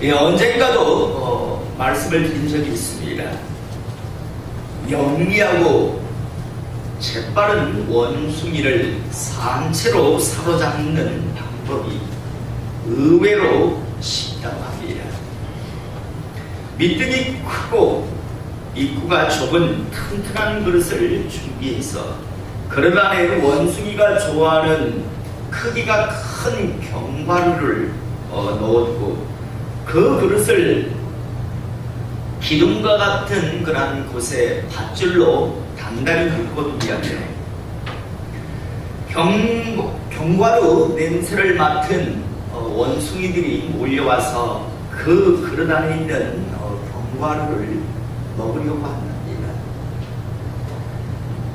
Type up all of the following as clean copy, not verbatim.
언젠가도 말씀을 드린 적이 있습니다. 영리하고 재빠른 원숭이를 산채로 사로잡는 방법이 의외로 쉽다고 합니다. 밑둥이 크고 입구가 좁은 튼튼한 그릇을 준비해서 그릇 안에 원숭이가 좋아하는 크기가 큰 견과류를 넣어두고 그 그릇을 기둥과 같은 그런 곳에 밧줄로 단단히 묶어두면 견과류 냄새를 맡은 원숭이들이 몰려와서 그 그릇 안에 있는 견과류를 먹으려고 합니다.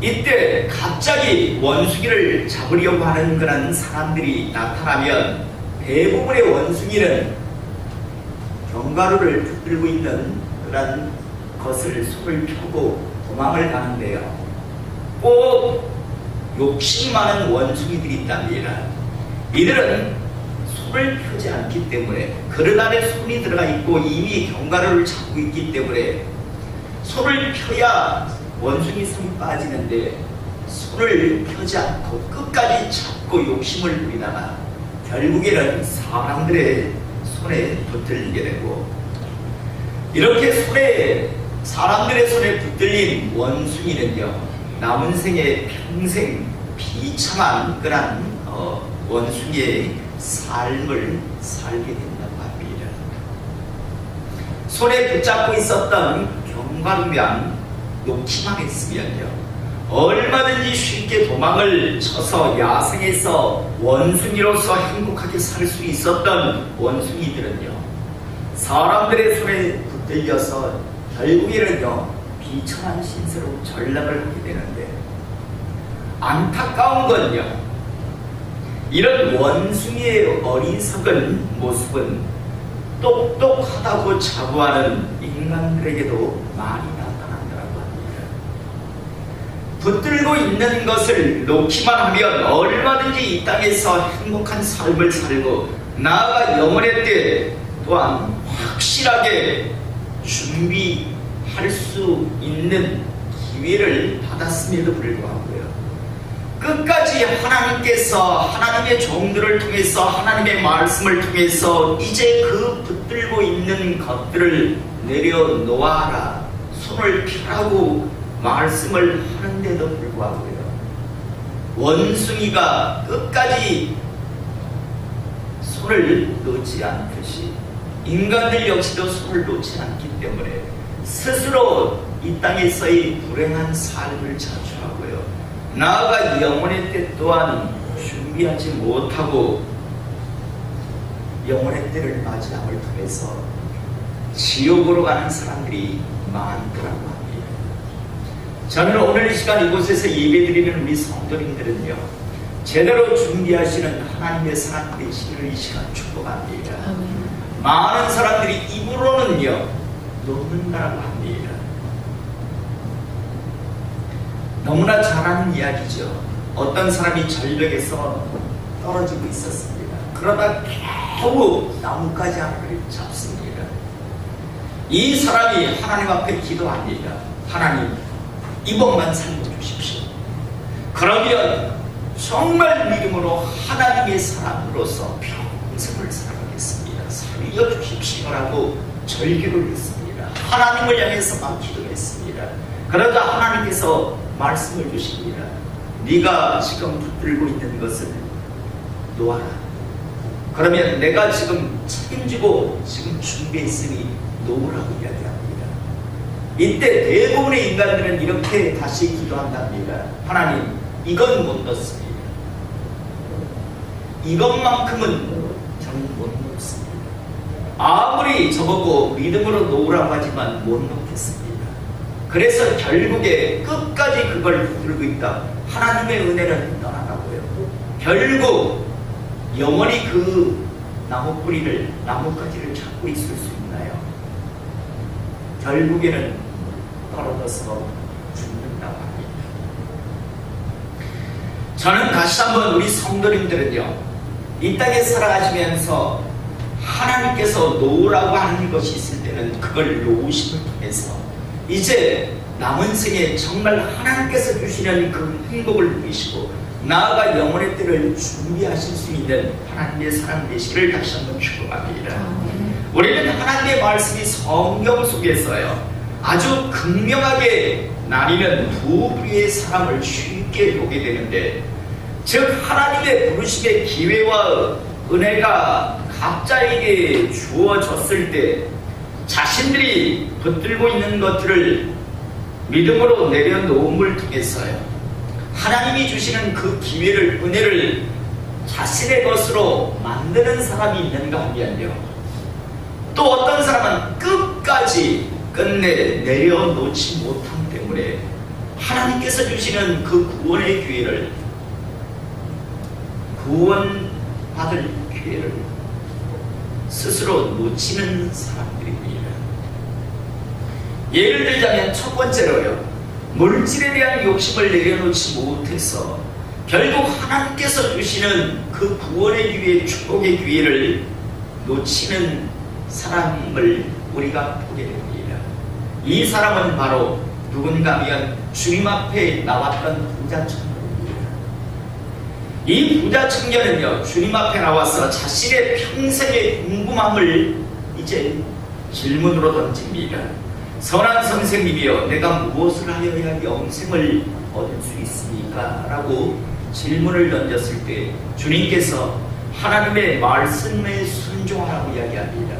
이때 갑자기 원숭이를 잡으려고 하는 그런 사람들이 나타나면 대부분의 원숭이는 견과류를 붙들고 있는 그런 것을 손을 펴고 도망을 가는데요. 꼭 욕심이 많은 원숭이들이 있답니다. 이들은 손을 펴지 않기 때문에 그릇 안에 손이 들어가 있고 이미 견과류를 잡고 있기 때문에 손을 펴야 원숭이 손이 빠지는데 손을 펴지 않고 끝까지 잡고 욕심을 부리다가 결국에는 사람들의 손에 붙들리게 되고, 이렇게 사람들의 손에 붙들린 원숭이는요, 남은 생에 평생 비참한 그런 원숭이의 삶을 살게 된다고 합니다. 손에 붙잡고 있었던 견과류면 놓기만 했으면요, 얼마든지 쉽게 도망을 쳐서 야생에서 원숭이로서 행복하게 살 수 있었던 원숭이들은요, 사람들의 손에 붙들려서 결국에는요 비천한 신세로 전락을 하게 되는데, 안타까운 건요, 이런 원숭이의 어리석은 모습은 똑똑하다고 자부하는 인간들에게도 많이 나타난다고 합니다. 붙들고 있는 것을 놓기만 하면 얼마든지 이 땅에서 행복한 삶을 살고 나아가 영원의 때 또한 확실하게 준비할 수 있는 기회를 받았음에도 불구하고요, 끝까지 하나님께서 하나님의 종들을 통해서 하나님의 말씀을 통해서 이제 그 붙들고 있는 것들을 내려놓아라, 손을 펴라고 말씀을 하는데도 불구하고요, 원숭이가 끝까지 손을 놓지 않듯이 인간들 역시도 손을 놓지 않기 때문에 스스로 이 땅에서의 불행한 삶을 자초하고요, 나아가 영원의 때 또한 준비하지 못하고 영원의 때를 맞이함을 통해서 지옥으로 가는 사람들이 많더라고 합니다. 저는 오늘 이 시간 이곳에서 예배드리는 우리 성도님들은요, 제대로 준비하시는 하나님의 사람 되시기를 이 시간 축복합니다. 많은 사람들이 입으로는요 놓는다고 합니다. 너무나 잘 아는 이야기죠. 어떤 사람이 절벽에서 떨어지고 있었습니다. 그러다 겨우 나뭇가지 하나를 잡습니다. 이 사람이 하나님 앞에 기도합니다. 하나님, 이번만 살려주십시오. 그러면 정말 믿음으로 하나님의 사람으로서 평생을 살아가겠습니다. 살려주십시오라고 절기를 했습니다. 하나님을 향해서만 기도했습니다. 그러자 하나님께서 말씀을 주십니다. 네가 지금 붙들고 있는 것을 놓아라. 그러면 내가 지금 책임지고 지금 준비했으니 놓으라고 이야기합니다. 이때 대부분의 인간들은 이렇게 다시 기도한답니다. 하나님, 이건 못 넣습니다. 이것만큼은 저는 못 넣습니다. 아무리 저보고 믿음으로 놓으라고 하지만 못 넣겠습니다. 그래서 결국에 끝까지 그걸 붙들고 있다. 하나님의 은혜는 떠나가고요, 결국 영원히 그 나무뿌리를, 나뭇가지를 잡고 있을 수 있나요? 결국에는 떨어져서 죽는다고 합니다. 저는 다시 한번 우리 성도님들은요, 이 땅에 살아가시면서 하나님께서 놓으라고 하는 것이 있을 때는 그걸 놓으심을 통해서 이제 남은 생에 정말 하나님께서 주시는 그 행복을 누리시고 나아가 영혼의 때를 준비하실 수 있는 하나님의 사람 되시기를 다시 한번 축복합니다. 우리는 하나님의 말씀이 성경 속에서요 아주 극명하게 나뉘는 두 부류의 사람을 쉽게 보게 되는데, 즉 하나님의 부르심의 기회와 은혜가 각자에게 주어졌을 때 자신들이 붙들고 있는 것들을 믿음으로 내려놓음을 통해서요 하나님이 주시는 그 기회를, 은혜를 자신의 것으로 만드는 사람이 있는가 하면요, 또 어떤 사람은 끝까지 끝내 내려놓지 못함 때문에 하나님께서 주시는 그 구원의 기회를, 구원받을 기회를 스스로 놓치는 사람들입니다. 예를 들자면 첫 번째로요, 물질에 대한 욕심을 내려놓지 못해서 결국 하나님께서 주시는 그 구원의 기회, 축복의 기회를 놓치는 사람을 우리가 보게 됩니다. 이 사람은 바로 누군가 하면 주님 앞에 나왔던 부자 청년입니다. 이 부자 청년은요 주님 앞에 나와서 자신의 평생의 궁금함을 이제 질문으로 던집니다. 선한 선생님이여, 내가 무엇을 하여야 영생을 얻을 수 있습니까? 라고 질문을 던졌을 때 주님께서 하나님의 말씀에 순종하라고 이야기합니다.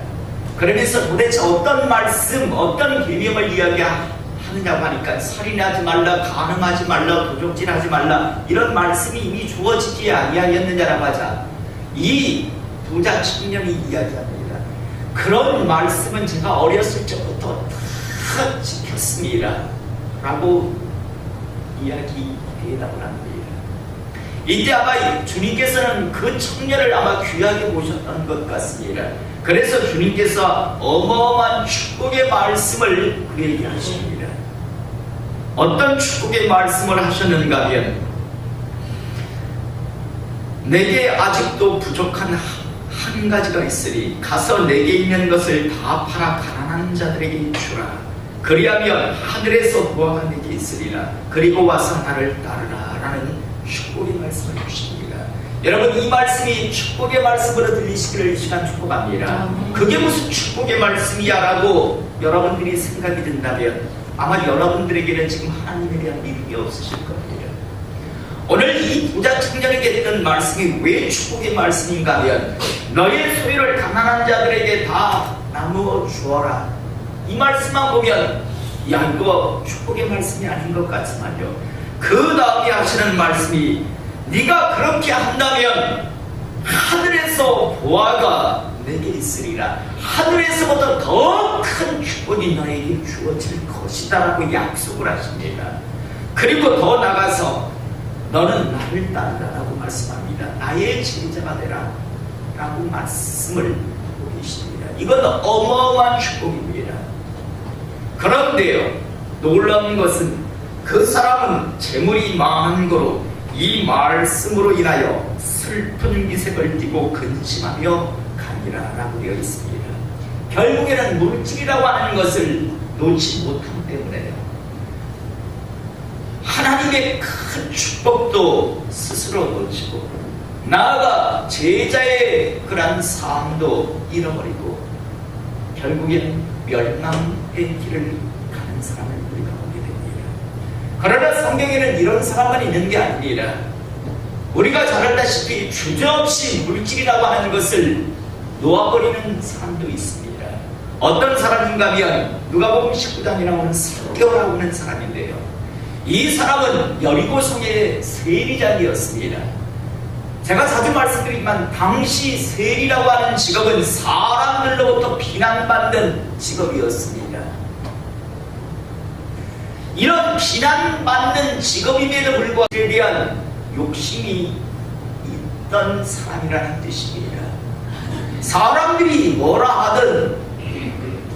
그러면서 도대체 어떤 말씀, 어떤 계명을 이야기하느냐고 하니까 살인하지 말라, 간음하지 말라, 도적질하지 말라, 이런 말씀이 이미 주어지지 아니하였느냐라고 하자 이 부자 청년이 이야기합니다. 그런 말씀은 제가 어렸을 적부터 다 지켰습니다 라고 이야기해달라고 합니다. 이때 아마 주님께서는 그 청년을 아마 귀하게 보셨던 것 같습니다. 그래서 주님께서 어마어마한 축복의 말씀을 그에게 하십니다. 어떤 축복의 말씀을 하셨는가 하면, 내게 아직도 부족한 한 가지가 있으니 가서 내게 있는 것을 다 팔아 가난한 자들에게 주라. 그리하면 하늘에서 보아가 내게 있으리라. 그리고 와서 나를 따르라. 라는 축복의 말씀을 주십니다. 여러분, 이 말씀이 축복의 말씀으로 들리시기를 이 시간 축복합니다. 그게 무슨 축복의 말씀이야 라고 여러분들이 생각이 든다면 아마 여러분들에게는 지금 하나님에 대한 믿음이 없으실 겁니다. 오늘 이 부자 청년에게 했던 말씀이 왜 축복의 말씀인가 하면, 너의 소유를 가난한 자들에게 다 나누어 주어라. 이 말씀만 보면 야, 이거 축복의 말씀이 아닌 것 같지만요, 그 다음에 하시는 말씀이, 네가 그렇게 한다면 하늘에서 보아가 내게 있으리라. 하늘에서보다 더 큰 축복이 너에게 주어질 것이다 라고 약속을 하십니다. 그리고 더 나가서 너는 나를 따르라 라고 말씀합니다. 나의 제자가 되라 라고 말씀을 하고 계십니다. 이건 어마어마한 축복입니다. 그런데요, 놀라운 것은 그 사람은 재물이 많은 거로 이 말씀으로 인하여 슬픈 기색을 띠고 근심하며 가니라 라고 되어 있습니다. 결국에는 물질이라고 하는 것을 놓지 못하기 때문에요, 하나님의 큰 축복도 스스로 놓치고 나아가 제자의 그런 삶도 잃어버리고 결국엔 멸망의 길을 가는 사람을 우리가 보게 됩니다. 그러나 성경에는 이런 사람만 있는 게 아니라 우리가 잘 알다시피 주저없이 물질이라고 하는 것을 놓아버리는 사람도 있습니다. 어떤 사람인가 하면 누가복음 19장에 나오는 삭개오라고 하는 사람인데요, 이 사람은 여리고성의 세리장이었습니다. 제가 자주 말씀드리지만 당시 세리라고 하는 직업은 사람들로부터 비난받는 직업이었습니다. 이런 비난받는 직업임에도 불구하고 그에 대한 욕심이 있던 사람이라는 뜻입니다. 사람들이 뭐라 하든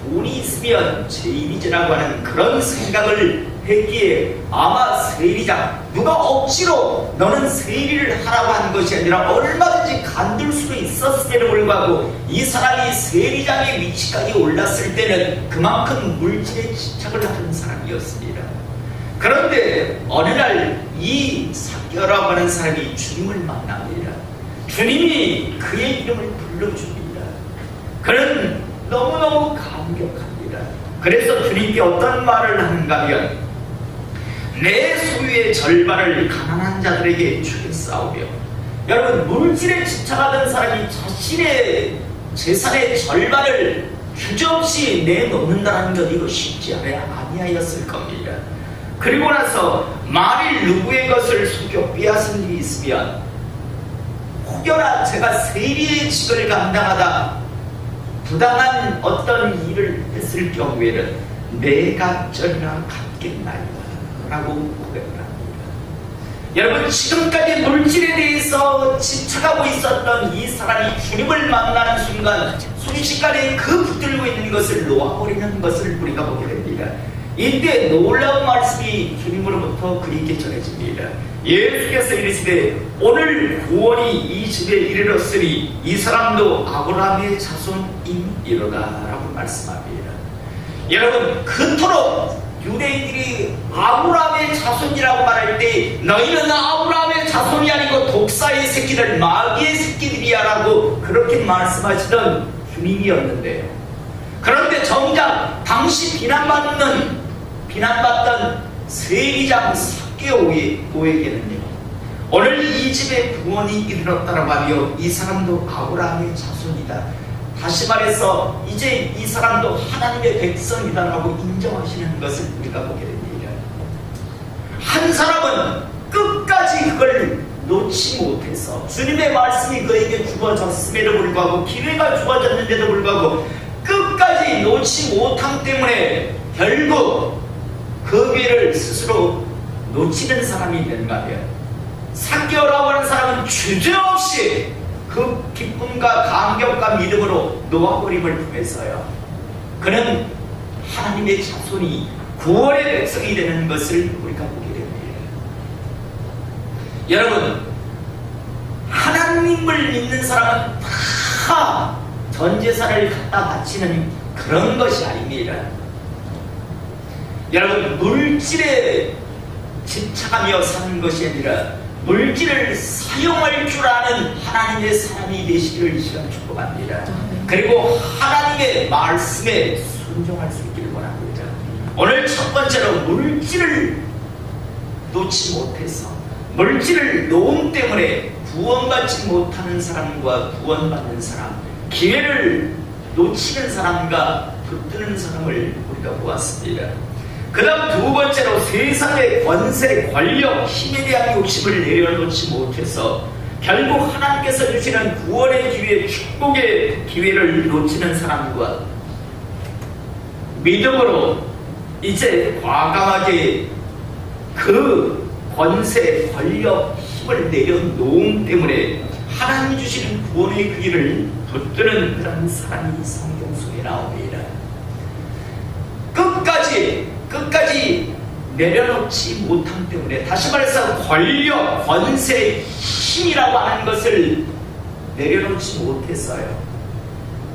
돈이 있으면 제일이지라고 하는 그런 생각을 했기에 아마 세리장, 누가 억지로 너는 세리를 하라고 한 것이 아니라 얼마든지 간들 수도 있었음에도 불구하고 이 사람이 세리장의 위치까지 올랐을 때는 그만큼 물질에 집착을 하는 사람이었습니다. 그런데 어느 날 이 삭개오라고 하는 사람이 주님을 만납니다. 주님이 그의 이름을 불러줍니다. 그는 너무너무 감격합니다. 그래서 주님께 어떤 말을 하는가 하면 내 소유의 절반을 가난한 자들에게 주겠사오며, 여러분, 물질에 집착하던 사람이 자신의 재산의 절반을 주저없이 내놓는다는 것, 이거 쉽지 아니하였을 겁니다. 그리고 나서 만일 누구의 것을 속여 빼앗은 일이 있으면 혹여나 제가 세리의 직을 감당하다 부당한 어떤 일을 했을 경우에는 내가 쩔나 갚겠나이다 라고 고백을 합니다. 여러분, 지금까지 물질에 대해서 집착하고 있었던 이 사람이 주님을 만나는 순간 순식간에 그 붙들고 있는 것을 놓아버리는 것을 우리가 보게 됩니다. 이때 놀라운 말씀이 주님으로부터 그에게 전해집니다. 예수께서 이르시되 오늘 구원이 이 집에 이르렀으니 이 사람도 아브라함의 자손이니이로다 라고 말씀합니다. 여러분, 그토록 유대인들이 아브라함의 자손이라고 말할 때 너희는 아브라함의 자손이 아니고 독사의 새끼들, 마귀의 새끼들이야 라고 그렇게 말씀하시던 주님이었는데요. 그런데 정작 당시 비난받던 세리장 삭개오에게는요, 오늘 이 집에 구원이 이르렀다라고 하며 이 사람도 아브라함의 자손이다, 다시 말해서 이제 이 사람도 하나님의 백성이다라고 인정하시는 것을 우리가 보게 됩니다. 한 사람은 끝까지 그걸 놓지 못해서 주님의 말씀이 그에게 주어졌음에도 불구하고, 기회가 주어졌는데도 불구하고 끝까지 놓지 못함 때문에 결국 그 기회를 스스로 놓치는 사람이 있는가 하면, 삭개오라고 하는 사람은 주저없이 그 기쁨과 감격과 믿음으로 놓아버림을 통해서요, 그는 하나님의 자손이 구원의 백성이 되는 것을 우리가 보게 됩니다. 여러분, 하나님을 믿는 사람은 다 전 재산을 갖다 바치는 그런 것이 아닙니다. 여러분, 물질에 집착하며 사는 것이 아니라 물질을 사용할 줄 아는 하나님의 사람이 되시기를 이 시간 축복합니다. 그리고 하나님의 말씀에 순종할 수 있기를 원합니다. 오늘 첫 번째로 물질을 놓지 못해서, 물질을 놓음 때문에 구원받지 못하는 사람과 구원받는 사람, 기회를 놓치는 사람과 붙드는 사람을 우리가 보았습니다. 그 다음 두 번째로 세상의 권세, 권력, 힘에 대한 욕심을 내려놓지 못해서 결국 하나님께서 주시는 구원의 기회, 축복의 기회를 놓치는 사람과 믿음으로 이제 과감하게 그 권세, 권력, 힘을 내려놓음 때문에 하나님이 주시는 구원의 기회를 붙드는 그런 사람이 성경 속에 나옵니다. 끝까지 내려놓지 못함 때문에, 다시 말해서 권력, 권세, 힘이라고 하는 것을 내려놓지 못했어요.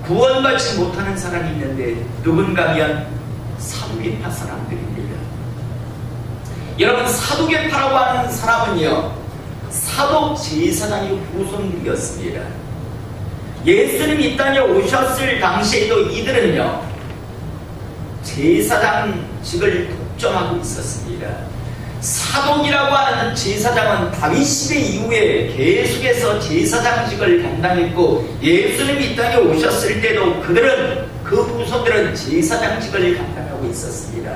구원받지 못하는 사람이 있는데 누군가 하면 사두개파 사람들입니다. 여러분, 사두개파라고 하는 사람은요, 사독 제사장의 후손들이었습니다. 예수님이 이 땅에 오셨을 당시에도 이들은요, 제사장직을 독점하고 있었습니다. 사독이라고 하는 제사장은 다윗 시대 이후에 계속해서 제사장직을 감당했고, 예수님이 이 땅에 오셨을 때도 그들은, 그 후손들은 제사장직을 감당하고 있었습니다.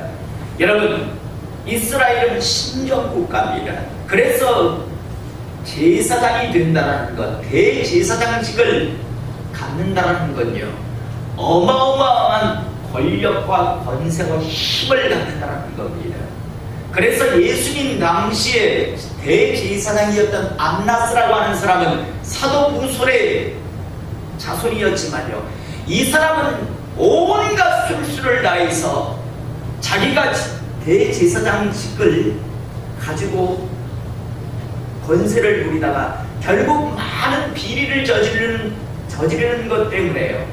여러분, 이스라엘은 신정국가입니다. 그래서 제사장이 된다는 것, 대제사장직을 갖는다는 건요, 어마어마한 권력과 권세와 힘을 갖는다는 겁니다. 그래서 예수님 당시에 대제사장이었던 안나스라고 하는 사람은 사도 후손의 자손이었지만요, 이 사람은 온갖 술수를 다해서 자기가 대제사장직을 가지고 권세를 부리다가 결국 많은 비리를 저지르는 것 때문에요.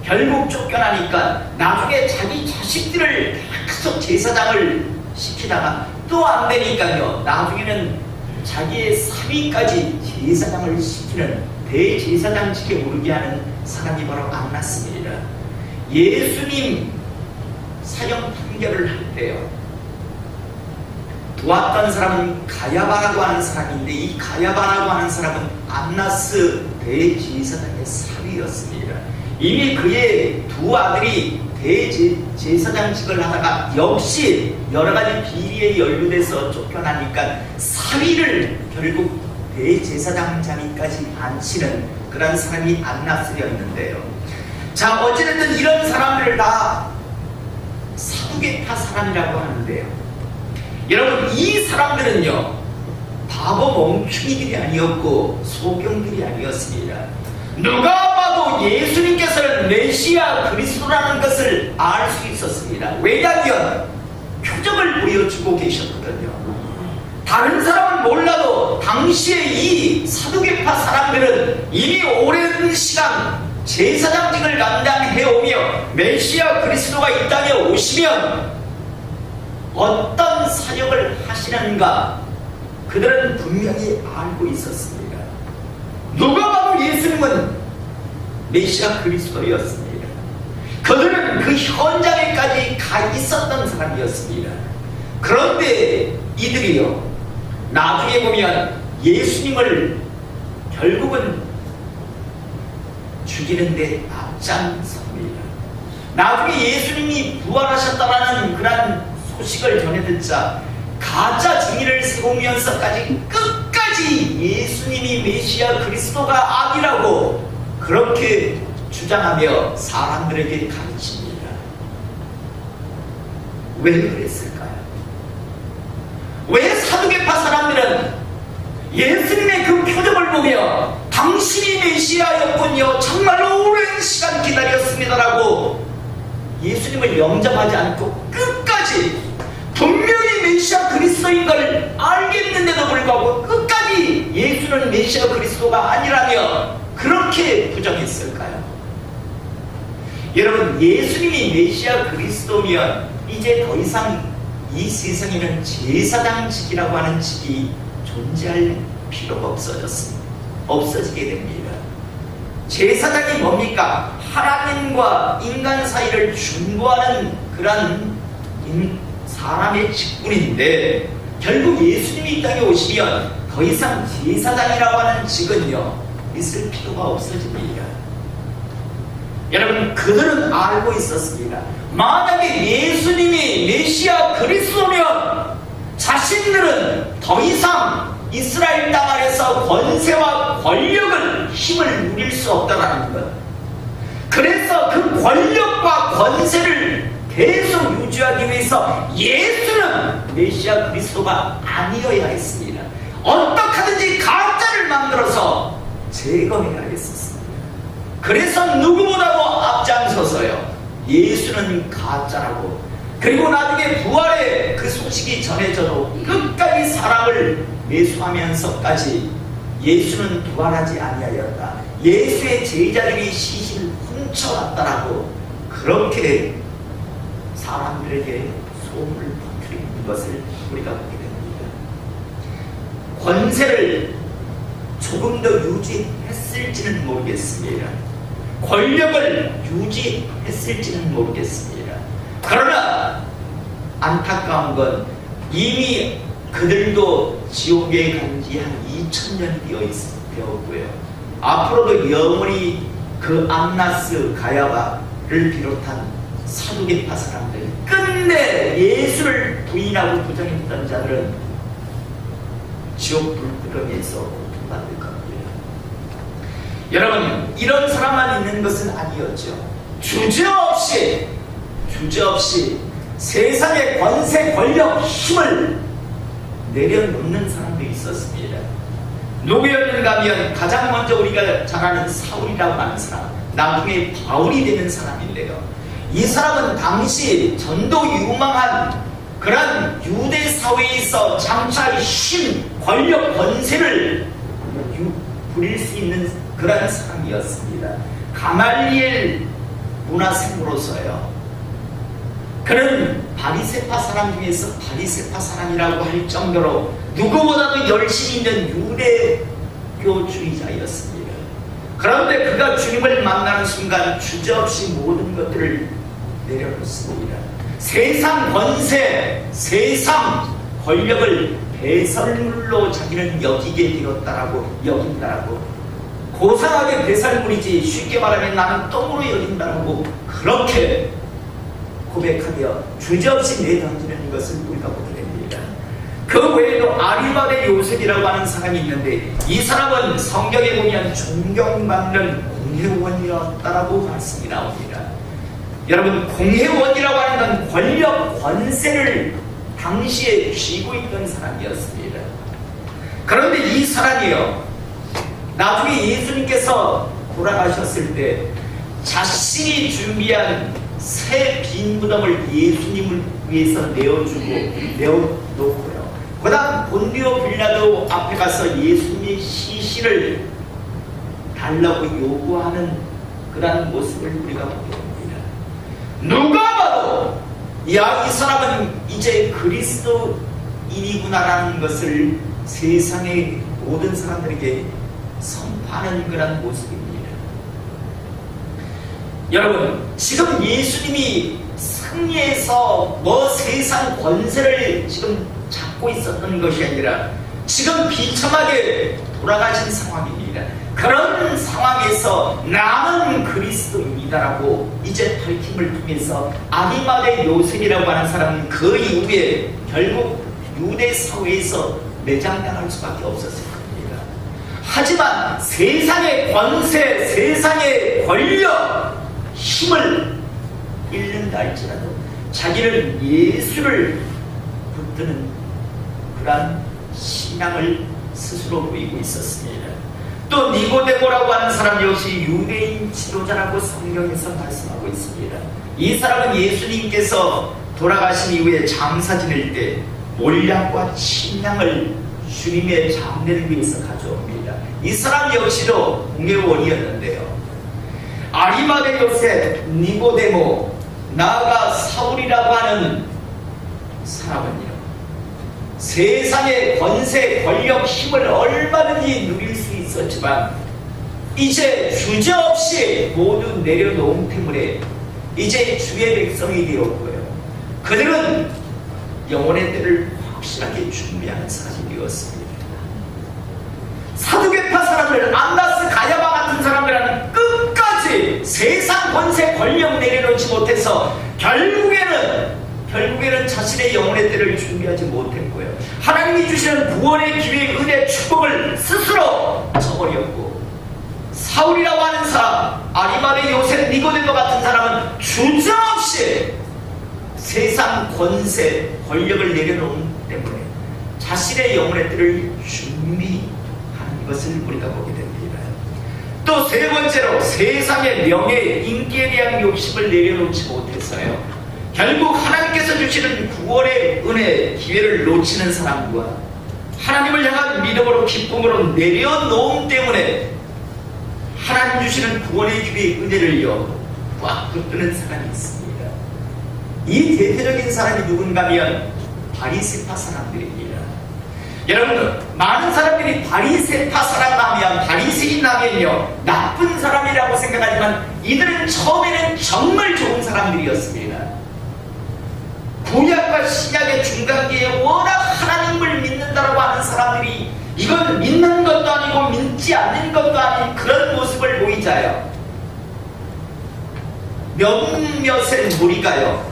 결국 쫓겨나니까 나중에 자기 자식들을 계속 제사장을 시키다가 또 안 되니까요. 나중에는 자기의 사위까지 제사장을 시키는 대제사장직에 오르게 하는 사람이 바로 안났습니다. 예수님 사형 판결을 할 때요. 도왔던 사람은 가야바라고 하는 사람인데 이 가야바라고 하는 사람은 안나스 대제사장의 사위였습니다. 이미 그의 두 아들이 대제사장직을 하다가 역시 여러가지 비리에 연루돼서 쫓겨나니까 사위를 결국 대제사장 자리까지 앉히는 그런 사람이 안나스였는데요. 자, 어찌됐든 이런 사람들을 다 사두개파 사람이라고 하는데요. 여러분, 이 사람들은요 바보 멍충이들이 아니었고 소경들이 아니었습니다. 누가 봐도 예수님께서는 메시아 그리스도라는 것을 알 수 있었습니다. 왜냐하면 표적을 보여주고 계셨거든요. 다른 사람은 몰라도 당시에 이 사두개파 사람들은 이미 오랜 시간 제사장직을 감당해오며 메시아 그리스도가 이 땅에 오시면 어떤 사역을 하시는가 그들은 분명히 알고 있었습니다. 누가 봐도 예수님은 메시아 그리스도였습니다. 그들은 그 현장에까지 가 있었던 사람이었습니다. 그런데 이들이요 나중에 보면 예수님을 결국은 죽이는데 앞장섭니다. 나중에 예수님이 부활하셨다라는 그런 소식을 전해 듣자 가짜 증인을 세우면서까지 끝까지 예수님이 메시아 그리스도가 아니라고 그렇게 주장하며 사람들에게 가르칩니다. 왜 그랬을까요? 왜 사두개파 사람들은 예수님의 그 표정을 보며 당신이 메시아였군요, 정말로 오랜 시간 기다렸습니다라고 예수님을 영접하지 않고 끝까지 분명히 메시아 그리스도인 걸 알겠는데도 불구하고 끝까지 예수는 메시아 그리스도가 아니라며 그렇게 부정했을까요? 여러분, 예수님이 메시아 그리스도면 이제 더 이상 이 세상에는 제사장직이라고 하는 직이 존재할 필요가 없어지게 됩니다. 제사장이 뭡니까? 하나님과 인간 사이를 중보하는 그런 사람의 직분인데 결국 예수님이 이 땅에 오시면 더 이상 제사장이라고 하는 직은요 있을 필요가 없어집니다. 여러분, 그들은 알고 있었습니다. 만약에 예수님이 메시아 그리스도면 자신들은 더 이상 이스라엘 땅 아래서 권세와 권력을 힘을 누릴 수 없다는 것. 그래서 그 권력과 권세를 계속 유지하기 위해서 예수는 메시아 그리스도가 아니어야 했습니다. 어떻게든지 가짜를 만들어서 제거해야 했었습니다. 그래서 누구보다도 앞장서서요 예수는 가짜라고, 그리고 나중에 부활의 그 소식이 전해져도 끝까지 사람을 매수하면서까지 예수는 부활하지 아니하였다, 예수의 제자들이 시신을 훔쳐왔다라고 그렇게 사람들에게 소문을 퍼뜨리는 것을 우리가 보게 됩니다. 권세를 조금 더 유지했을지는 모르겠습니다. 권력을 유지했을지는 모르겠습니다. 그러나 안타까운 건 이미 그들도 지옥에 간 지 한 2000년이 되었고요. 앞으로도 영원히 그 안나스 가야바를 비롯한 사두개파 사람들, 끝내 예수를 부인하고 부정했던 자들은 지옥 불구덩이에서 고통받을 겁니다. 여러분, 이런 사람만 있는 것은 아니었죠. 주저없이 세상의 권세, 권력, 힘을 내려놓는 사람도 있었습니다. 누구였는가 하면 가장 먼저 우리가 잘 아는 사울이라고 하는 사람, 나중에 바울이 되는 사람인데요. 이 사람은 당시 전도 유망한 그런 유대 사회에서 장차 힘, 권력, 권세를 부릴 수 있는 그런 사람이었습니다. 가말리엘 문화생으로서요. 그는 바리새파 사람 중에서 바리새파 사람이라고 할 정도로 누구보다도 열심히 있는 유대교주의자였습니다. 그런데 그가 주님을 만나는 순간 주저없이 모든 것들을 내려놓습니다. 세상 권세, 세상 권력을 배설물로 자기는 여긴다라고 고상하게 배설물이지, 쉽게 말하면 나는 똥으로 여긴다라고 그렇게 고백하며 주저없이 내던지는 것을 우리가 보게 됩니다. 그 외에도 아리마대 요셉이라고 하는 사람이 있는데, 이 사람은 성경에 보면 존경받는 공회원이었다라고 말씀이 나옵니다. 여러분, 공회원이라고 하는 건 권력, 권세를 당시에 쥐고 있던 사람이었습니다. 그런데 이 사람이요, 나중에 예수님께서 돌아가셨을 때 자신이 준비한 새 빈 무덤을 예수님을 위해서 내어놓고요. 그 다음 본디오 빌라도 앞에 가서 예수님의 시신을 달라고 요구하는 그런 모습을 우리가 보게 됩니다. 누가 봐도 야, 이 사람은 이제 그리스도인이구나라는 것을 세상의 모든 사람들에게 선포하는 그런 모습입니다. 여러분, 지금 예수님이 승리해서 세상 권세를 지금 잡고 있었던 것이 아니라 지금 비참하게 돌아가신 상황입니다. 그런 상황에서 나는 그리스도인이다라고 이제 밝힘을 통해서 아리마대 요셉이라고 하는 사람은 그 이후에 결국 유대 사회에서 매장당할 수밖에 없었을 겁니다. 하지만 세상의 권세, 세상의 권력, 힘을 잃는다 할지라도 자기는 예수를 붙드는 그러한 신앙을 스스로 보이고 있었습니다. 또 니고데모라고 하는 사람 역시 유대인 지도자라고 성경에서 말씀하고 있습니다. 이 사람은 예수님께서 돌아가신 이후에 장사 지낼 때 몰약과 침량을 주님의 장례를 위해서 가져옵니다. 이 사람 역시도 공회원이었는데요. 아리마대 요셉, 니고데모, 나아가 사울이라고 하는 사람은요, 세상의 권세, 권력, 힘을 얼마든지 누릴 수 있었지만 이제 주저없이 모두 내려놓은 때문에 이제 주의 백성이 되었고요. 그들은 영혼의 때를 확실하게 준비하는 사람이 되었습니다. 사두개파 사람들, 안나스, 가야바 같은 사람들은 끝까지 세상 권세, 권력 내려놓지 못해서 결국에는 자신의 영혼의 때를 준비하지 못했고요. 하나님이 주시는 구원의 기회, 은혜, 축복을 스스로 저버렸고, 사울이라고 하는 사람, 아리마대 요셉, 니고데모 같은 사람은 주저없이 세상 권세, 권력을 내려놓은 때문에 자신의 영혼의 때를 준비하는 것을 우리가 보게 됩니다. 또 세 번째로 세상의 명예, 인기에 대한 욕심을 내려놓지 못해서요, 결국 하나님께서 주시는 구원의 은혜, 기회를 놓치는 사람과 하나님을 향한 믿음으로 기쁨으로 내려놓음 때문에 하나님 주시는 구원의 기회의 은혜를요 꽉 붙드는 사람이 있습니다. 이 대표적인 사람이 누군가 하면 바리새파 사람들입니다. 여러분, 많은 사람들이 바리새파 사람 하면, 바리새인 하면요 나쁜 사람이라고 생각하지만 이들은 처음에는 정말 좋은 사람들이었습니다. 구약과 신약의 중간기에 워낙 하나님을 믿는다고 하는 사람들이 이건 믿는 것도 아니고 믿지 않는 것도 아닌 그런 모습을 보이자요, 몇몇의 무리가요,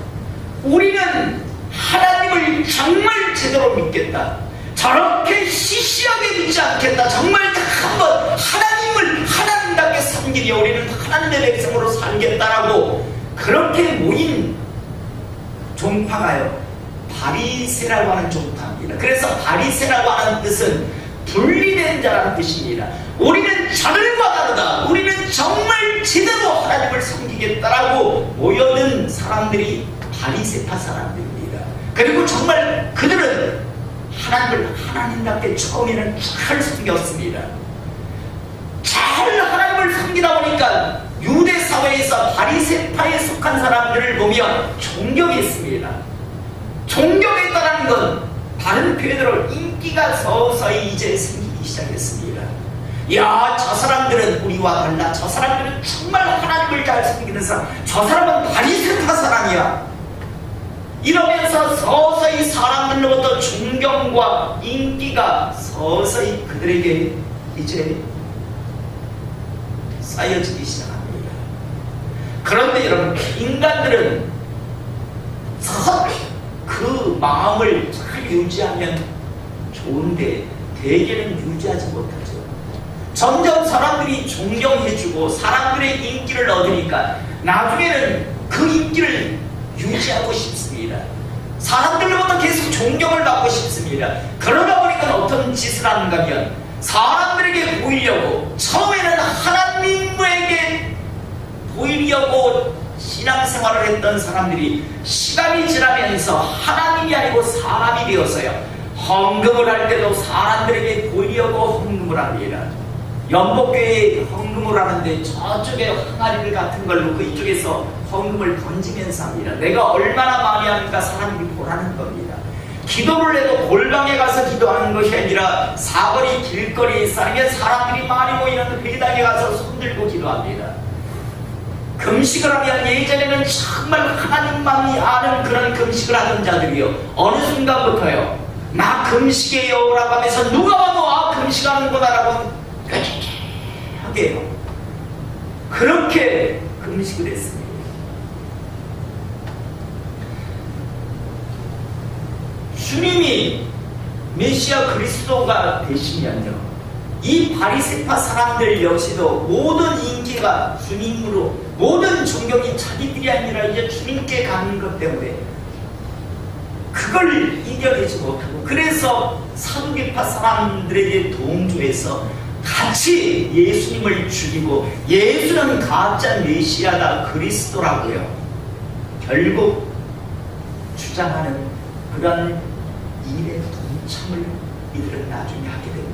우리는 하나님을 정말 제대로 믿겠다, 저렇게 시시하게 믿지 않겠다, 정말 한번 하나님답게 섬기려 우리는 하나님의 백성으로 살겠다라고 그렇게 모인 종파가요 바리새라고 하는 종파입니다. 그래서 바리새라고 하는 뜻은 분리된 자라는 뜻입니다. 우리는 저들과 다르다, 우리는 정말 제대로 하나님을 섬기겠다라고 모여든 사람들이 바리새파 사람들입니다. 그리고 정말 그들은 하나님을 하나님답게 처음에는 잘 섬겼습니다. 잘 하나님을 섬기다 보니까 유대 사회에서 바리새파에 속한 사람들을 보면 존경했습니다. 존경했다는 건 다른 표현으로 인기가 서서히 이제 생기기 시작했습니다. 야, 저 사람들은 우리와 달라. 저 사람들은 정말 하나님을 잘 섬기는 사람. 저 사람은 바리새파 사람이야. 이러면서 서서히 사람들로부터 존경과 인기가 서서히 그들에게 이제 쌓여지기 시작합니다. 그런데 여러분, 인간들은 그 마음을 잘 유지하면 좋은데 대개는 유지하지 못하죠. 점점 사람들이 존경해주고 사람들의 인기를 얻으니까 나중에는 그 인기를 유지하고 싶습니다. 사람들로부터 계속 존경을 받고 싶습니다. 그러다 보니까 어떤 짓을 하는가 하면 사람들에게 보이려고, 처음에는 하나님에게 보이려고 신앙생활을 했던 사람들이 시간이 지나면서 하나님이 아니고 사람이 되었어요. 헌금을 할 때도 사람들에게 보이려고 헌금을 합니다. 연복교회에 헌금을 하는데 저쪽에 항아리를 같은 걸 놓고 이쪽에서 헌금을 던지면서 합니다. 내가 얼마나 많이 하니까 사람들이 보라는 겁니다. 기도를 해도 골방에 가서 기도하는 것이 아니라 사거리 길거리에 쌓이면 사람들이 많이 모이는 회당에 가서 손들고 기도합니다. 금식을 하면 예전에는 정말 하나님만이 아는 그런 금식을 하던 자들이요, 어느 순간부터요, 나 금식해요 라고 하면서 누가 봐도 아 금식하는구나 라고 하게 해요. 그렇게 금식을 했습니다. 주님이 메시아 그리스도가 되시면요, 이 바리새파 사람들 역시도 모든 인기가 주님으로, 모든 존경이 자기들이 아니라 이제 주님께 가는 것 때문에 그걸 이겨내지 못하고, 그래서 사두개파 사람들에게 동조해서 같이 예수님을 죽이고 예수는 가짜 메시아다, 그리스도라고요 결국 주장하는 그런 일에 동참을 이들은 나중에 하게 됩니다.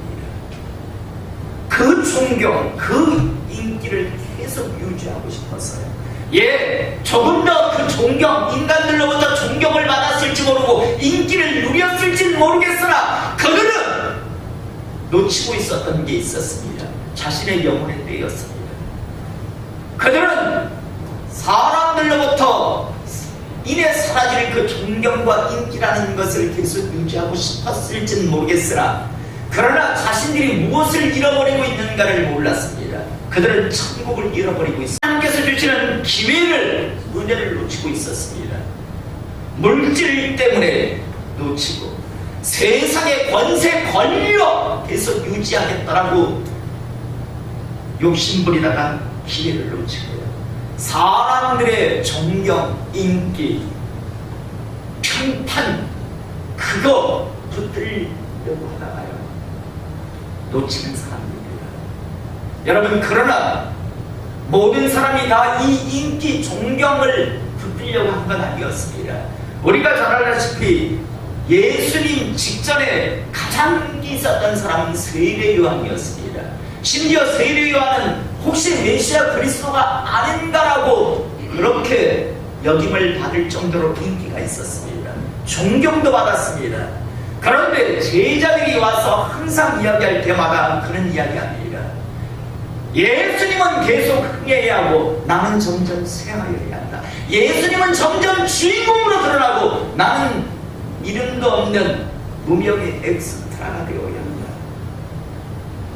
그 존경, 그 인기를 계속 유지하고 싶었어요. 예, 조금 더 그 존경, 인간들로부터 존경을 받았을지 모르고 인기를 누렸을지 모르겠으나 그들은 놓치고 있었던 게 있었습니다. 자신의 영혼의 때였습니다. 그들은 사람들로부터 인해 사라질 그 존경과 인기라는 것을 계속 유지하고 싶었을지는 모르겠으나 그러나 자신들이 무엇을 잃어버리고 있는가를 몰랐습니다. 그들은 천국을 잃어버리고 있습니다. 하나님께서 주시는 기회를, 은혜를 놓치고 있었습니다. 물질 때문에 놓치고 세상의 권세, 권력 계속 유지하겠다라고 욕심부리다가 기회를 놓치고요, 사람들의 존경, 인기, 평판, 그거 붙들려고 하다가요 놓치는 사람입니다. 여러분, 그러나 모든 사람이 다 이 인기, 존경을 붙들려고 한 건 아니었습니다. 우리가 잘 알다시피 예수님 직전에 가장 인기 있었던 사람은 세례 요한이었습니다. 심지어 세례 요한은 혹시 메시아 그리스도가 아닌가라고 그렇게 여김을 받을 정도로 인기가 있었습니다. 존경도 받았습니다. 그런데 제자들이 와서 항상 이야기할 때마다 그런 이야기합니다. 예수님은 계속 흥해야 하고 나는 점점 쇠하여야 한다. 예수님은 점점 주인공으로 드러나고 나는 이름도 없는 무명의 엑스트라가 되어야 한다.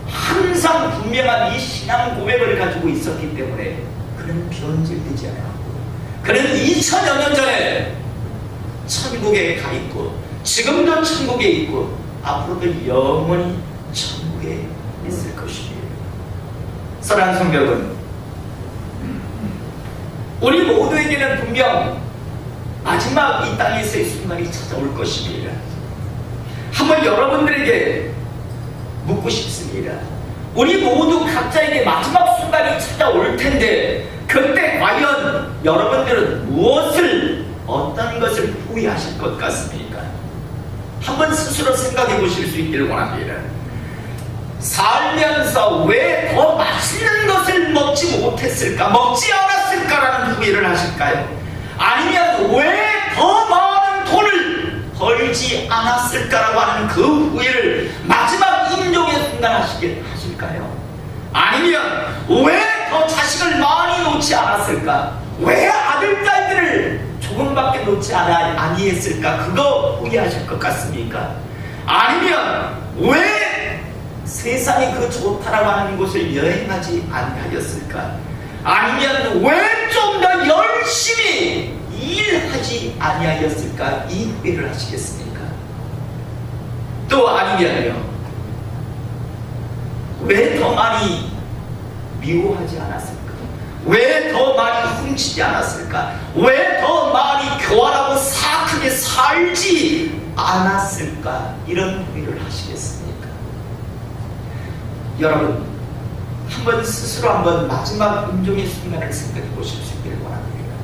항상 분명한 이 신앙 고백을 가지고 있었기 때문에 그는 변질되지 않았고, 그는 2000여 년 전에 천국에 가 있고 지금도 천국에 있고 앞으로도 영원히 천국에 있을 것입니다. 사랑하는 성도 여러분, 우리 모두에게는 분명 마지막 이 땅에서의 순간이 찾아올 것입니다. 한번 여러분들에게 묻고 싶습니다. 우리 모두 각자에게 마지막 순간이 찾아올 텐데 그때 과연 여러분들은 무엇을, 어떤 것 같습니까? 한번 스스로 생각해 보실 수 있기를 원합니다. 살면서 왜 더 맛있는 것을 먹지 못했을까, 먹지 않았을까라는 후회를 하실까요? 아니면 왜 더 많은 돈을 벌지 않았을까라고 하는 그 후회를 마지막 임종의 순간 하실까요? 아니면 왜 더 자식을 많이 놓지 않았을까, 왜 아들 딸들을 조금밖에 놓지 아니했을까, 그거 후회하실 것 같습니까? 아니면 왜 세상이 그 좋다라고 하는 곳을 여행하지 아니하였을까? 아니면 왜 좀 더 열심히 일하지 아니하였을까? 이 후회를 하시겠습니까? 또 아니면요, 왜 더 많이 미워하지 않았을까? 왜 더 많이 훔치지 않았을까? 왜 더 많이 교활하고 사악하게 살지 않았을까? 이런 후회를 하시겠습니까? 여러분, 한번 스스로 한번 마지막 임종의 순간을 생각해 보실 수 있기를 원합니다.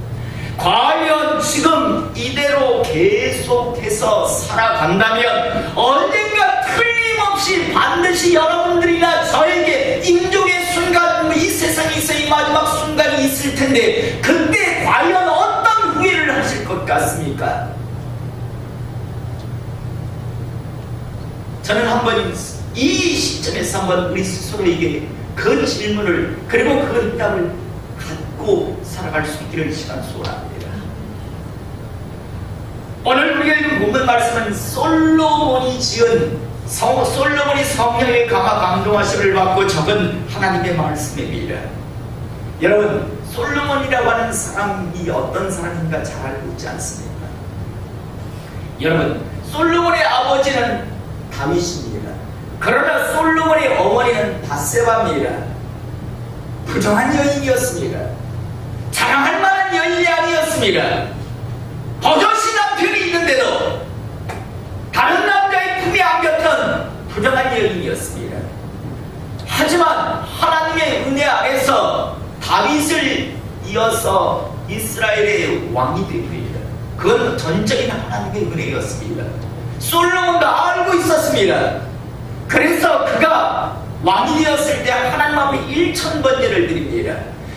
과연 지금 이대로 계속해서 살아간다면 언젠가 틀림없이 반드시 여러분들이나 저에게 임종의 순간, 이 세상에서의 마지막 순간이 있을 텐데, 그때 과연 어떤 후회를 하실 것 같습니까? 저는 한번 이 시점에서 한번 우리 스스로에게 그 질문을, 그리고 그 응답을 갖고 살아갈 수 있기를 시간 소원합니다. 오늘 우리가 읽은 본문 말씀은 솔로몬이 지은, 솔로몬이 성령의 강화 감동하심을 받고 적은 하나님의 말씀입니다. 여러분, 솔로몬이라고 하는 사람이 어떤 사람인가 잘 알고 있지 않습니까? 여러분, 솔로몬의 아버지는 다윗입니다. 그러나 솔로몬의 어머니는 밧세바입니다. 부정한 여인이었습니다. 자랑할 만한 여인이 아니었습니다. 버젓이 남편이 있는데도 다른 남자의 품에 안겼던 부정한 여인이었습니다. 하지만 하나님의 은혜 안에서 다윗을 이어서 이스라엘의 왕이 됩니다. 그건 전적인 하나님의 은혜였습니다. 솔로몬도 알고 있었습니다. 그래서 그가 왕이 되었을 때 하나님 앞에 1000번제를 드립니다.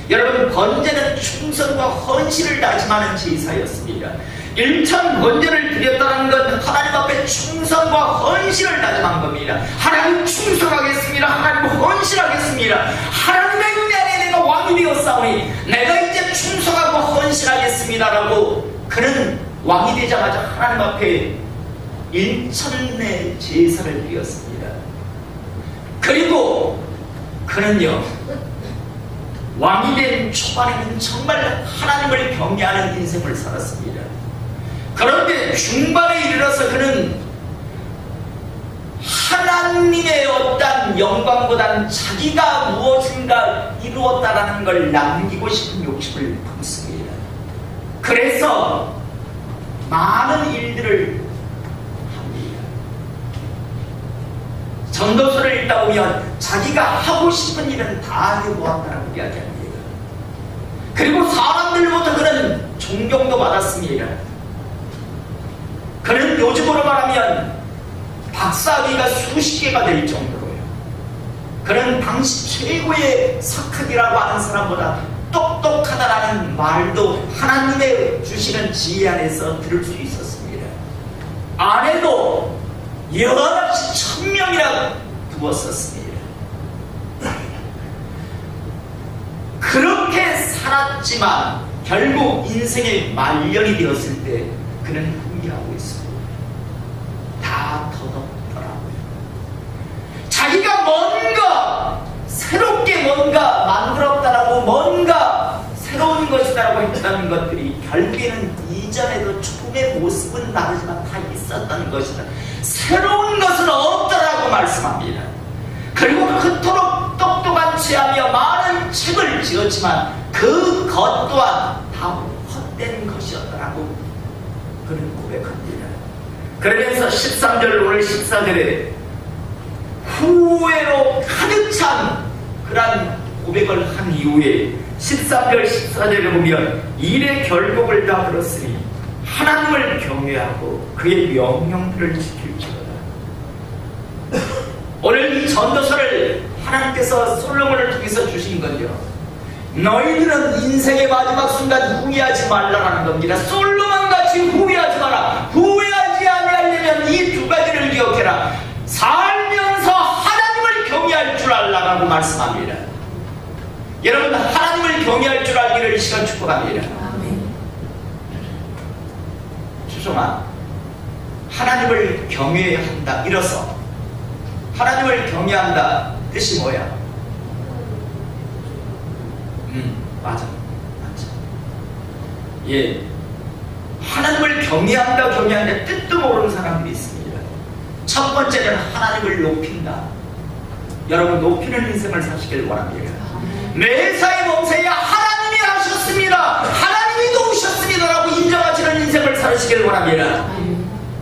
여러분, 번제는 충성과 헌신을 다짐하는 제사였습니다. 1000번제를 드렸다는 건 하나님 앞에 충성과 헌신을 다짐한 겁니다. 하나님 충성하겠습니다. 하나님 헌신하겠습니다. 하나님의 은혜 안에 내가 왕이 되었사오니 내가 이제 충성하고 헌신하겠습니다라고 그는 왕이 되자마자 하나님 앞에 1000의 제사를 드렸습니다. 그리고 그는요, 왕이 된 초반에는 정말 하나님을 경외하는 인생을 살았습니다. 그런데 중반에 이르러서 그는 하나님의 어떤 영광보다는 자기가 무엇인가 이루었다라는 걸 남기고 싶은 욕심을 품습니다. 그래서 많은 일들을 합니다. 전도서를 읽다 보면 자기가 하고 싶은 일은 다 해보았다라고 이야기합니다. 그리고 사람들로부터 그는 존경도 받았습니다. 그는 요즘으로 말하면 박사학위가 수십 개가 될 정도로요. 그는 당시 최고의 석학이라고 하는 사람보다 똑똑하다라는 말도 하나님의 주시는 지혜 안에서 들을 수 있었습니다. 아내도 여럿이 1000명이나 두었었습니다. 그렇게 살았지만 결국 인생의 말년이 되었을 때 그는 후회하고 있습니다. 다 더덥더라고요. 자기가 뭔가 새롭게 뭔가 만들었다라고, 뭔가 새로운 것이다라고 했다는 것들이 결국에는 이전에도 조금의 모습은 다르지만 다 있었던 것이다. 새로운 것은 없다라고 말씀합니다. 그리고 그토록 똑똑한 체하며 많은 책을 지었지만 그것 또한 다 헛된 것이었다라고 그는 고백합니다. 그러면서 13절, 오늘 14절에 후회로 가득 찬 그런 고백을 한 이후에 13절, 14절에 보면 일의 결국을 다 들었으니 하나님을 경외하고 그의 명령들을 지킬지어다. 오늘 이 전도서를 하나님께서 솔로몬을 통해서 주신 건요, 너희들은 인생의 마지막 순간 후회하지 말라라는 겁니다. 솔로몬같이 후회하지 마라. 후회하지 아니하려면 이 두 가지를 기억해라. 살면서 하나님을 경외할 줄 알라라고 말씀합니다. 여러분, 하나님을 경외할 줄 알기를 이 시간 축복합니다. 추종아, 하나님을 경외한다. 이로써 하나님을 경외한다 뜻이 뭐야? 맞아. 예, 하나님을 경외한다 뜻도 모르는 사람들이 있습니다. 첫 번째는 하나님을 높인다. 여러분, 높이는 인생을 사시길 원합니다. 매사에 몸새야 하나님이 하셨습니다, 하나님이 도우셨습니다라고 인정하시는 인생을 살으시길 원합니다.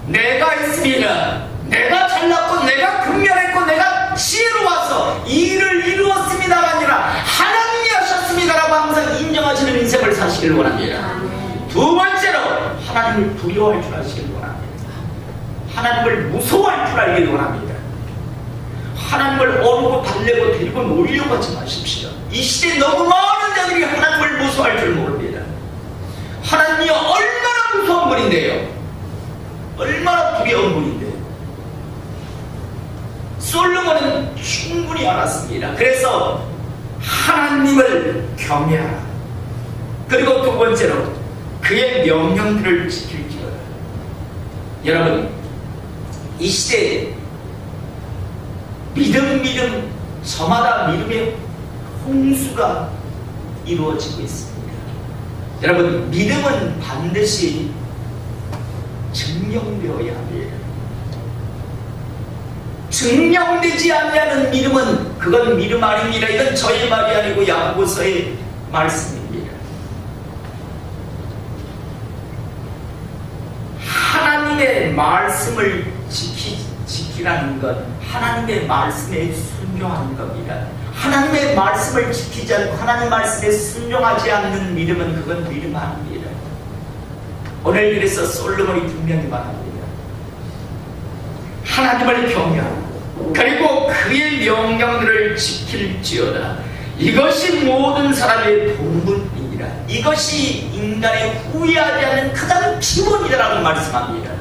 내가 했습니다, 내가 잘났고 내가 근면했고 내가 지혜로워서 이 일을 이루었습니다가 아니라 하나님이 하셨습니다라고 항상 인정하시는 인생을 사시길 원합니다. 두 번째로 하나님을 두려워할 줄 아시길 원합니다. 하나님을 무서워할 줄 알길 원합니다. 하나님을 어르고 달래고 데리고 놀려고 하지 마십시오. 이 시대에 너무 많은 자들이 하나님을 무서워할 줄 모릅니다. 하나님이 얼마나 무서운 분인데요, 얼마나 두려운 분인데요. 솔로몬은 충분히 알았습니다. 그래서 하나님을 경외하라. 그리고 두 번째로 그의 명령들을 지킬지어다. 여러분, 이 시대에 믿음 저마다 믿음의 홍수가 이루어지고 있습니다. 여러분, 믿음은 반드시 증명되어야 합니다. 증명되지 않냐는 믿음은 그건 믿음 아닙니다. 이건 저의 말이 아니고 야고보서의 말씀입니다. 하나님의 말씀을 지키라는 것, 하나님의 말씀에 순종하는 겁니다. 하나님의 말씀을 지키지 않고 하나님 말씀에 순종하지 않는 믿음은 그건 믿음 아닙니다. 오늘 그래서 솔로몬이 분명히 말합니다. 하나님을 경외하고 그리고 그의 명령들을 지킬지어다. 이것이 모든 사람의 본분이니라. 이것이 인간의 후회하지 않는 가장 기본이라고 말씀합니다.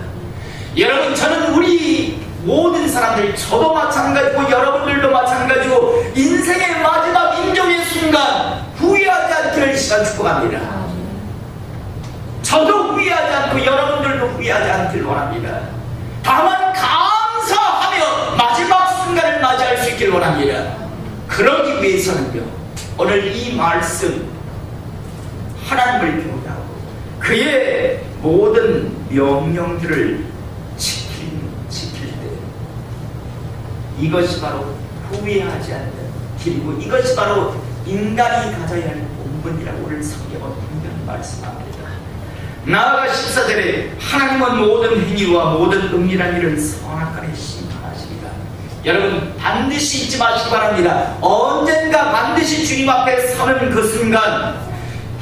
여러분, 저는 우리 모든 사람들, 저도 마찬가지고 여러분들도 마찬가지고 인생의 마지막 임종의 순간 후회하지 않기를 시간 축복합니다. 저도 후회하지 않고 여러분들도 후회하지 않기를 원합니다. 다만 감사하며 마지막 순간을 맞이할 수 있기를 원합니다. 그러기 위해서는요, 오늘 이 말씀 하나님을 경외하고 그의 모든 명령들을 지킬 때 이것이 바로 후회하지 않는 길이고 이것이 바로 인간이 가져야 할 본분이라고 오늘 성경은 분명히 말씀합니다. 나아가 14절에 하나님은 모든 행위와 모든 은밀한 일을 선악간에 심판하십니다. 여러분, 반드시 잊지 마시기 바랍니다. 언젠가 반드시 주님 앞에 서는 그 순간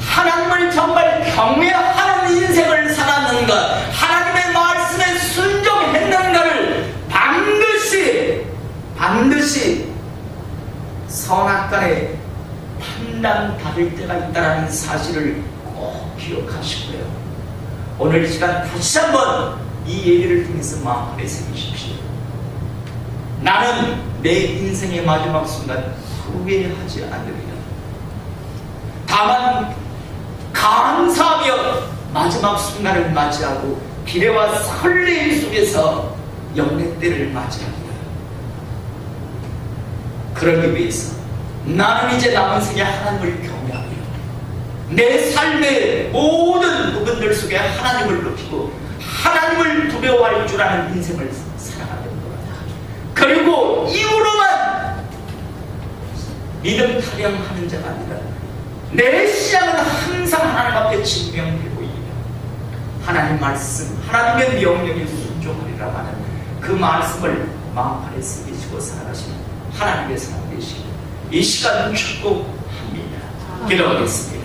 하나님을 정말 경외하는 인생을 살았는가, 하나님의 말씀에 순종했는가를 반드시 선악간에 판단받을 때가 있다는 사실을 꼭 기억하시고요. 오늘 이 시간 다시 한번 이 얘기를 통해서 마음에 새기십시오. 나는 내 인생의 마지막 순간 후회하지 않으리라. 다만 감사하며 마지막 순간을 맞이하고 기대와 설레임 속에서 영내 때를 맞이합니다. 그러기 위해서 나는 이제 남은 생에 하나님을 경외하며 내 삶의 모든 부분들 속에 하나님을 높이고 하나님을 두려워할 줄 아는 인생을 살아가는 거다. 그리고 이후로만 믿음 타령하는 자가 아니라 내 시야는 항상 하나님 앞에 증명되고 있는 하나님 말씀, 하나님의 명령에 순종하리라고 하는 그 말씀을 마음 안에 새기시고 살아가시는 하나님의 사람 되시길 이 시간 축복합니다. 기도하겠습니다.